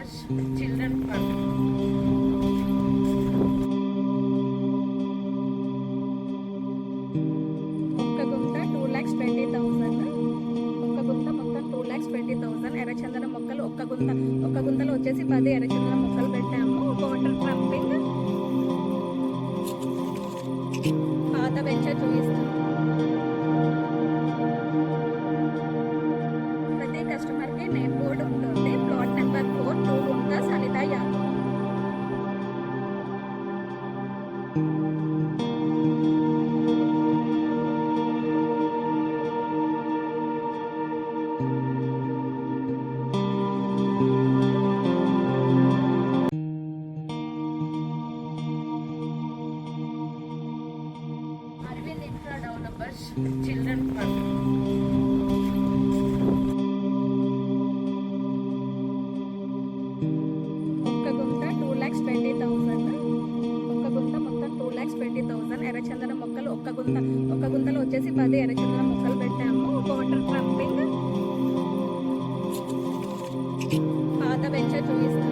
numbers children fund. ఒక్క గుంత 2,20,000. ఒక్క గుంత మొత్తం 2,20,000. ఎర్రచందనం మొక్కలు ఒక్క గుంతలో వచ్చేసి 10 ఎర్రచందనం మొక్కలు పెట్టాము. వాటర్ ట్రంపింగ్ పాత వెంచర్ చూపిస్తాం. ప్రతి కస్టమర్కి నేమ్ బోర్డు ఉంటుంది. ప్లాట్ నెంబర్ 4 2 గుంత Sanitha Yadav. Aravind infra developers children fund. ఒక్క గుంత 2,20,000. ఒక్క గుంత మొత్తం 2,20,000. ఎర్రచందనం మొక్కలు ఒక్క గుంతలో వచ్చేసి 10 ఎర్రచందనం మొక్కలు పెట్టాము. వాటర్ ట్రంపింగ్ పాత వెంచర్ చూపిస్తాం.